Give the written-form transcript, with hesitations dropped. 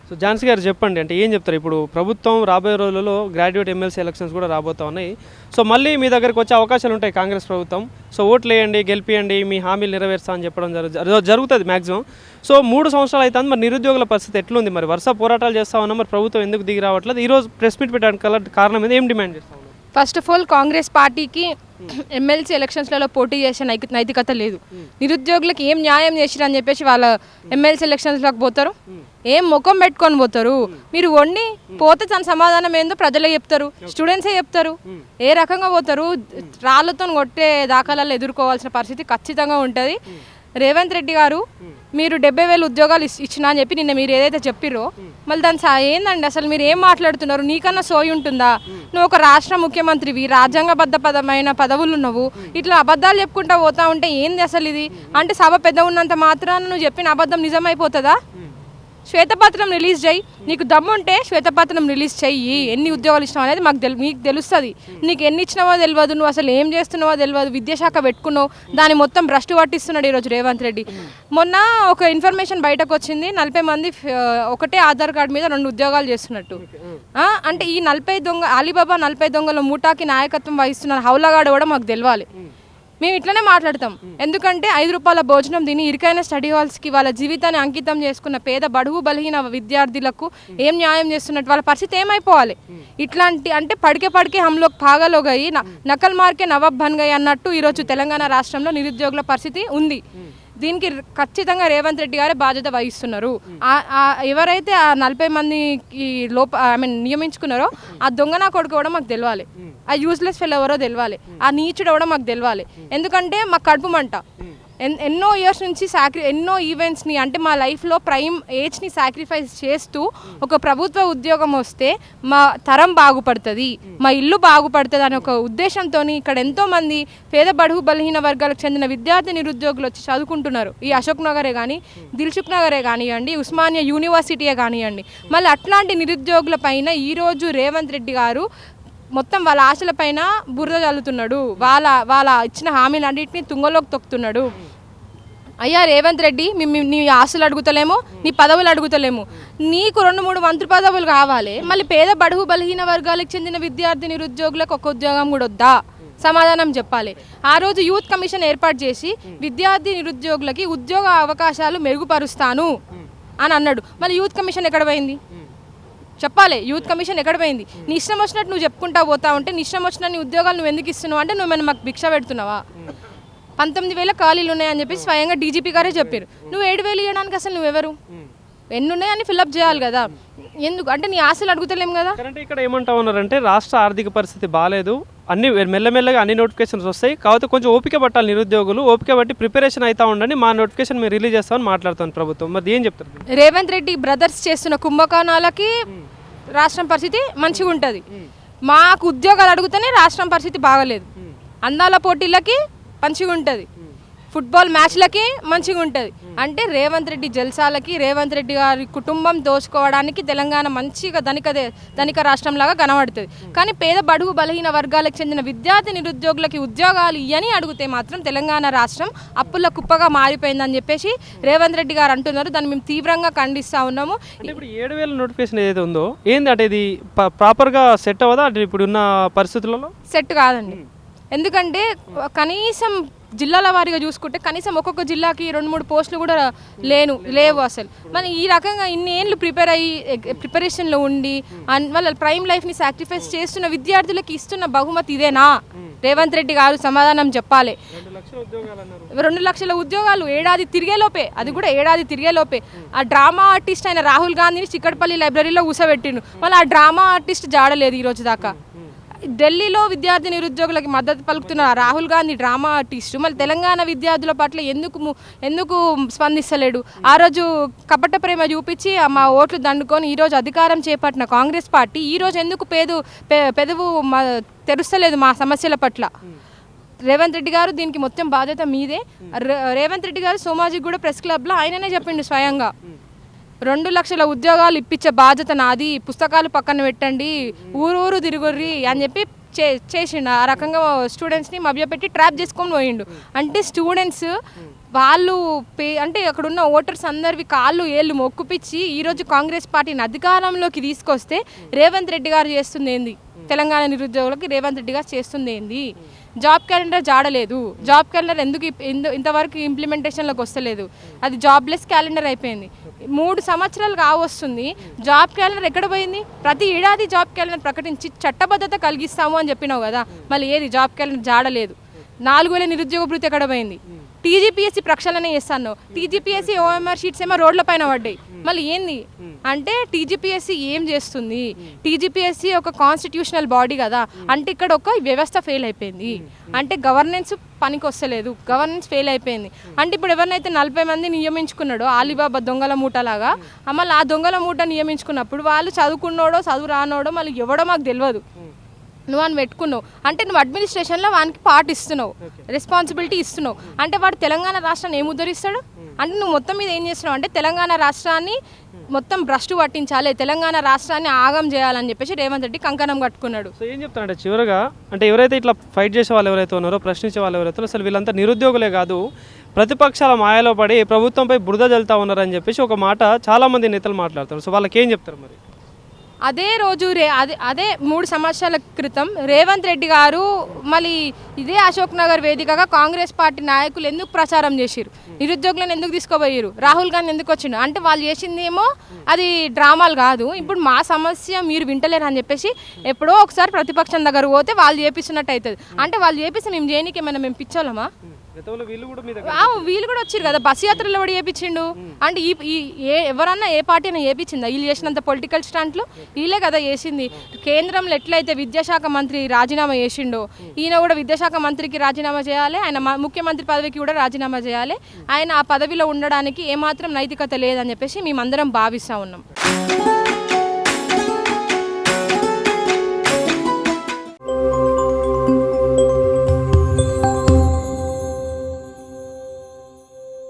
So Jhansi గారు చెప్పండి, అంటే ఏం చెప్తారు? ఇప్పుడు ప్రభుత్వం రాబోయే రోజులలో గ్రాడ్యుయేట్ ఎమ్మెల్సీ ఎలక్షన్స్ కూడా రాబోతా ఉన్నాయి. సో మళ్ళీ మీ దగ్గరికి వచ్చే అవకాశాలు ఉంటాయి కాంగ్రెస్ ప్రభుత్వం. సో ఓట్లు వేయండి, గెలిపియండి, మీ హామీలు నెరవేర్స్తా అని చెప్పడం జరుగుతుంది మ్యాక్సిమం. సో 3 సంవత్సరాలు అవుతుంది, మరి నిరుద్యోగుల పరిస్థితి ఎట్లుంది? మరి వరుస పోరాటాలు చేస్తా ఉన్నా, మరి ప్రభుత్వం ఎందుకు దిగి రావట్లేదు? ఈరోజు ప్రెస్ మీట్ పెట్టడానికి కారణం మీద ఏం డిమాండ్ చేస్తా ఉన్నారు? ఫస్ట్ ఆఫ్ ఆల్ కాంగ్రెస్ పార్టీకి ఎమ్మెల్సీ ఎలక్షన్స్లలో పోటీ చేసే నైతికత లేదు. నిరుద్యోగులకు ఏం న్యాయం చేసిరని చెప్పేసి వాళ్ళ ఎమ్మెల్సీ ఎలక్షన్స్లోకి పోతారు, ఏం ముఖం పెట్టుకొని పోతారు. మీరు వండి పోతే తన సమాధానం ఏందో ప్రజలే చెప్తారు, స్టూడెంట్సే చెప్తారు. ఏ రకంగా పోతారు? రాళ్లతో కొట్టే దాఖలాలు ఎదుర్కోవాల్సిన పరిస్థితి ఖచ్చితంగా ఉంటుంది. రేవంత్ రెడ్డి గారు మీరు 70,000 ఉద్యోగాలు ఇచ్చినా అని చెప్పి నిన్న మీరు ఏదైతే చెప్పిరో, మళ్ళీ దాని ఏందండి అసలు? మీరు ఏం మాట్లాడుతున్నారు? నీకన్నా సోయి ఉంటుందా? నువ్వు ఒక రాష్ట్ర ముఖ్యమంత్రివి, రాజ్యాంగబద్ధమైన పదవులు ఉన్నావు, ఇట్లా అబద్ధాలు చెప్పుకుంటా పోతా ఉంటే ఏంది అసలు ఇది? అంటే సభ పెద్ద ఉన్నంత మాత్రాన నువ్వు చెప్పిన అబద్ధం నిజమైపోతుందా? శ్వేతపత్రం రిలీజ్ చేయి, నీకు దమ్ముంటే శ్వేతపత్రం రిలీజ్ చెయ్యి. ఎన్ని ఉద్యోగాలు ఇచ్చినావు అనేది మీకు తెలుస్తుంది. నీకు ఎన్ని ఇచ్చినావో తెలియదు, నువ్వు అసలు ఏం చేస్తున్నావో తెలియదు. విద్యాశాఖ పెట్టుకున్నావు, దాన్ని మొత్తం భ్రష్టు పట్టిస్తున్నాడు ఈరోజు రేవంత్ రెడ్డి. మొన్న ఒక ఇన్ఫర్మేషన్ బయటకు వచ్చింది, 40 మంది ఒకటే ఆధార్ కార్డు మీద 2 ఉద్యోగాలు చేస్తున్నట్టు. అంటే ఈ 40 దొంగ అలీబాబా 40 దొంగల ముఠాకి నాయకత్వం వహిస్తున్న హౌలగాడు కూడా మాకు తెలియాలి. మేము ఇట్లనే మాట్లాడతాం. ఎందుకంటే 5 రూపాయల భోజనం తిని ఇరుకైన స్టడీ హాల్స్కి వాళ్ళ జీవితాన్ని అంకితం చేసుకున్న పేద బడుగు బలహీన విద్యార్థులకు ఏం న్యాయం చేస్తున్నట్టు? వాళ్ళ పరిస్థితి ఏమైపోవాలి? ఇట్లాంటి అంటే పడికే హంలోకి పాగలోగాయి నకల్ మార్కే నవాబ్ బన్ గయి అన్నట్టు ఈరోజు తెలంగాణ రాష్ట్రంలో నిరుద్యోగుల పరిస్థితి ఉంది. దీనికి ఖచ్చితంగా రేవంత్ రెడ్డి గారే బాధ్యత వహిస్తున్నారు. ఎవరైతే ఆ 40 మందికి నియమించుకున్నారో ఆ దొంగనా కొడుకు కూడా మాకు తెలియాలి, ఆ యూస్లెస్ ఫెల్ ఎవరో తెలియాలి, ఆ నీచుడు కూడా మాకు తెలియాలి. ఎందుకంటే మాకు కడుపు మంట. ఎన్నో ఇయర్స్ నుంచి ఎన్నో ఈవెంట్స్ని అంటే మా లైఫ్లో ప్రైమ్ ఏజ్ని సాక్రిఫైస్ చేస్తూ ఒక ప్రభుత్వ ఉద్యోగం వస్తే మా తరం బాగుపడుతుంది, మా ఇల్లు బాగుపడుతుంది అనే ఒక ఉద్దేశంతో ఇక్కడ ఎంతోమంది పేద బడుగు బలహీన వర్గాలకు చెందిన విద్యార్థి నిరుద్యోగులు వచ్చి చదువుకుంటున్నారు. ఈ అశోక్ నగరే కానీ, దిల్సుఖ్ నగరే కానివ్వండి, ఉస్మానియా యూనివర్సిటీయే కానివ్వండి. మళ్ళీ అట్లాంటి నిరుద్యోగుల పైన ఈరోజు రేవంత్ రెడ్డి గారు మొత్తం వాళ్ళ ఆశల పైన బురద చల్లుతున్నాడు. వాళ్ళ ఇచ్చిన హామీలన్నింటినీ తుంగలోకి తొక్కుతున్నాడు. అయ్యా రేవంత్ రెడ్డి, నీ ఆశలు అడుగుతలేము, నీ పదవులు అడుగుతలేము, నీకు 2-3 మంత్రి పదవులు కావాలి. మళ్ళీ పేద బడుగు బలహీన వర్గాలకు చెందిన విద్యార్థి నిరుద్యోగులకు ఒక ఉద్యోగం కూడా వద్దా? సమాధానం చెప్పాలి. ఆ రోజు యూత్ కమిషన్ ఏర్పాటు చేసి విద్యార్థి నిరుద్యోగులకి ఉద్యోగ అవకాశాలు మెరుగుపరుస్తాను అని అన్నాడు. మళ్ళీ యూత్ కమిషన్ ఎక్కడ పోయింది చెప్పాలి. యూత్ కమిషన్ ఎక్కడ పోయింది? నీ ఇష్టం వచ్చినట్టు నువ్వు చెప్పుకుంటా పోతా ఉంటే నీ ఇష్టం వచ్చిన నీ ఉద్యోగాలు నువ్వు ఎందుకు ఇస్తున్నావు? అంటే నువ్వు మాకు భిక్ష పెడుతున్నావా? 19,000 ఖాళీలు ఉన్నాయని చెప్పి స్వయంగా డీజీపీ గారే చెప్పారు. నువ్వు 7,000 ఇవ్వడానికి అసలు నువ్వెవరు? ఎన్ని ఉన్నాయని ఫిల్అప్ చేయాలి కదా. ఎందుకు అంటే నీ ఆశలు అడుగుతలేము కదా. అంటే ఇక్కడ ఏమంటా ఉన్నారంటే రాష్ట్ర ఆర్థిక పరిస్థితి బాగాలేదు, అన్ని మెల్లమెల్లగా అన్ని నోటిఫికేషన్స్ వస్తాయి, కాకపోతే కొంచెం ఓపిక పట్టాలి నిరుద్యోగులు, ఓపిక బట్టి ప్రిపరేషన్ అవుతా ఉండండి, మా నోటిఫికేషన్ మీరు రిలీజ్ చేస్తామని మాట్లాడుతాను ప్రభుత్వం. మరి ఏం చెప్తారు? రేవంత్ రెడ్డి బ్రదర్స్ చేస్తున్న కుంభకోణాలకి రాష్ట్రం పరిస్థితి మంచిగా ఉంటుంది. మాకు ఉద్యోగాలు అడుగుతూనే రాష్ట్రం పరిస్థితి బాగలేదు. అందాల పోటీలకి మంచిగా ఉంటుంది, ఫుట్బాల్ మ్యాచ్లకి మంచిగా ఉంటుంది. అంటే రేవంత్ రెడ్డి జల్సాలకి, రేవంత్ రెడ్డి గారి కుటుంబం దోచుకోవడానికి తెలంగాణ మంచిగా ధనిక రాష్ట్రంలాగా కనబడుతుంది. కానీ పేద బడుగు బలహీన వర్గాలకు చెందిన విద్యార్థి నిరుద్యోగులకి ఉద్యోగాలు ఇవని అడిగితే మాత్రం తెలంగాణ రాష్ట్రం అప్పుల కుప్పగా మారిపోయిందని చెప్పేసి రేవంత్ రెడ్డి గారు అంటున్నారు. దాన్ని మేము తీవ్రంగా ఖండిస్తూ ఉన్నాము. ఇప్పుడు 7,000 నోటిఫికేషన్ ఏదైతే ఉందో ఏంది అంటే ఇది ప్రాపర్గా సెట్ అవ్వదా? అంటే ఇప్పుడున్న పరిస్థితులలో సెట్ కాదండి. ఎందుకంటే కనీసం జిల్లాల వారీగా చూసుకుంటే కనీసం ఒక్కొక్క జిల్లాకి 2-3 పోస్టులు కూడా లేవు అసలు. మరి ఈ రకంగా ఇన్ని ఏళ్ళు ప్రిపరేషన్లో ఉండి వాళ్ళ ప్రైమ్ లైఫ్ని సాక్రిఫైస్ చేస్తున్న విద్యార్థులకి ఇస్తున్న బహుమతి ఇదేనా? రేవంత్ రెడ్డి గారు సమాధానం చెప్పాలి. 2 లక్షల ఉద్యోగాలు ఏడాది తిరిగేలోపే, అది కూడా ఏడాది తిరిగేలోపే. ఆ డ్రామా ఆర్టిస్ట్ అయిన రాహుల్ గాంధీని చిక్కడపల్లి లైబ్రరీలో కూసబెట్టిండు. మళ్ళీ ఆ డ్రామా ఆర్టిస్ట్ జాడలేదు ఈరోజు దాకా. ఢిల్లీలో విద్యార్థి నిరుద్యోగులకి మద్దతు పలుకుతున్న రాహుల్ గాంధీ డ్రామా ఆర్టిస్టు మళ్ళీ తెలంగాణ విద్యార్థుల పట్ల ఎందుకు స్పందిస్తలేడు? ఆ రోజు కపట ప్రేమ చూపించి మా ఓట్లు దండుకొని ఈరోజు అధికారం చేపట్టిన కాంగ్రెస్ పార్టీ ఈరోజు ఎందుకు పెదవు తెరుస్తలేదు మా సమస్యల పట్ల? రేవంత్ రెడ్డి గారు దీనికి మొత్తం బాధ్యత మీదే. రేవంత్ రెడ్డి గారు సోమాజిగూడ ప్రెస్ క్లబ్లో ఆయననే చెప్పిండు స్వయంగా, 2 లక్షల ఉద్యోగాలు ఇప్పించే బాధ్యత నాది, పుస్తకాలు పక్కన పెట్టండి, ఊరు తిరుగుర్రి అని చెప్పి చేసిండు. ఆ రకంగా స్టూడెంట్స్ని మభ్యపెట్టి ట్రాప్ చేసుకొని పోయిండు. అంటే స్టూడెంట్స్ వాళ్ళు అంటే అక్కడ ఉన్న ఓటర్స్ అందరివి కాళ్ళు ఏళ్ళు మొక్కుపిచ్చి ఈరోజు కాంగ్రెస్ పార్టీని అధికారంలోకి తీసుకొస్తే రేవంత్ రెడ్డి గారు చేస్తుంది ఏంది? తెలంగాణ నిరుద్యోగులకి రేవంత్ రెడ్డి గారు చేస్తుంది ఏంది? జాబ్ క్యాలెండర్ జాడలేదు. జాబ్ క్యాలెండర్ ఇంతవరకు ఇంప్లిమెంటేషన్లోకి వస్తలేదు. అది జాబ్లెస్ క్యాలెండర్ అయిపోయింది. 3 సంవత్సరాలు కావస్తుంది. జాబ్ క్యాలెండర్ ఎక్కడ పోయింది? ప్రతి ఏడాది జాబ్ క్యాలెండర్ ప్రకటించి చట్టబద్ధత కలిగిస్తాము అని చెప్పినావు కదా, మళ్ళీ ఏది జాబ్ క్యాలెండర్ జాడలేదు. 4,000 నిరుద్యోగ భృతి ఎక్కడ పోయింది? టీజీపీఎస్సీ ప్రక్షాళన చేస్తాను. టీజీపీఎస్సీ ఓఎంఆర్ షీట్స్ ఏమో రోడ్ల పైన పడ్డాయి. మళ్ళీ ఏంది అంటే టీజీపీఎస్సీ ఏం చేస్తుంది? టీజీపీఎస్సీ ఒక కాన్స్టిట్యూషనల్ బాడీ కదా, అంటే ఇక్కడ ఒక వ్యవస్థ ఫెయిల్ అయిపోయింది. అంటే గవర్నెన్స్ పనికి వస్తలేదు, గవర్నెన్స్ ఫెయిల్ అయిపోయింది. అంటే ఇప్పుడు ఎవరినైతే 40 మంది నియమించుకున్నాడో అలీబాబా దొంగల మూటలాగా, మళ్ళీ ఆ దొంగల మూట నియమించుకున్నప్పుడు వాళ్ళు చదువుకున్నోడో చదువు రానోడో మళ్ళీ ఎవడో మాకు తెలియదు. నువ్వు అని పెట్టుకున్నావు అంటే నువ్వు అడ్మినిస్ట్రేషన్లో వానికి పార్ట్ ఇస్తున్నావు, రెస్పాన్సిబిలిటీ ఇస్తున్నావు. అంటే వాడు తెలంగాణ రాష్ట్రాన్ని ఏం ఉద్ధరిస్తాడు? అంటే నువ్వు మొత్తం మీద ఏం చేస్తున్నావు అంటే తెలంగాణ రాష్ట్రాన్ని మొత్తం భ్రష్టు పట్టించాలి, తెలంగాణ రాష్ట్రాన్ని ఆగం చేయాలని చెప్పేసి రేవంత్ రెడ్డి కంకణం కట్టుకున్నాడు. సో ఏం చెప్తానంటే చివరగా, అంటే ఎవరైతే ఇట్లా ఫైట్ చేసే వాళ్ళు ఎవరైతే ఉన్నారో, ప్రశ్నించే వాళ్ళు ఎవరైతే ఉన్నారో, అసలు వీళ్ళంతా నిరుద్యోగులే కాదు, ప్రతిపక్షాల మాయలో పడి ప్రభుత్వంపై బురద జల్లుతా ఉన్నారని చెప్పేసి ఒక మాట చాలామంది నేతలు మాట్లాడతారు. సో వాళ్ళకి ఏం చెప్తారు మరి? అదే రోజు అదే 3 సంవత్సరాల క్రితం రేవంత్ రెడ్డి గారు మళ్ళీ ఇదే అశోక్ నగర్ వేదికగా కాంగ్రెస్ పార్టీ నాయకులు ఎందుకు ప్రచారం చేసిరు, నిరుద్యోగులను ఎందుకు తీసుకుపోయారు, రాహుల్ గాంధీ ఎందుకు వచ్చిండు అంటే వాళ్ళు చేసింది ఏమో అది డ్రామాలు కాదు, ఇప్పుడు మా సమస్య మీరు వింటలేరు అని చెప్పేసి ఎప్పుడో ఒకసారి ప్రతిపక్షం దగ్గర పోతే వాళ్ళు చేపిస్తున్నట్టు అవుతుంది. అంటే వాళ్ళు చేపిస్తే మేము చేయనీకి ఏమైనా మేము పిచ్చోళ్ళమా? వీళ్ళు కూడా వచ్చారు కదా, బస్ యాత్రలో కూడా చేపించిండు. అంటే ఎవరన్నా ఏ పార్టీ అయినా చేపించిందా? వీళ్ళు చేసినంత పొలిటికల్ స్టాంట్లు వీళ్ళే కదా చేసింది. కేంద్రంలో ఎట్లయితే విద్యాశాఖ మంత్రి రాజీనామా చేసిండో, ఈయన కూడా విద్యాశాఖ మంత్రికి రాజీనామా చేయాలి, ఆయన ముఖ్యమంత్రి పదవికి కూడా రాజీనామా చేయాలి. ఆయన ఆ పదవిలో ఉండడానికి ఏమాత్రం నైతికత లేదని చెప్పేసి మేమందరం భావిస్తూ ఉన్నాం.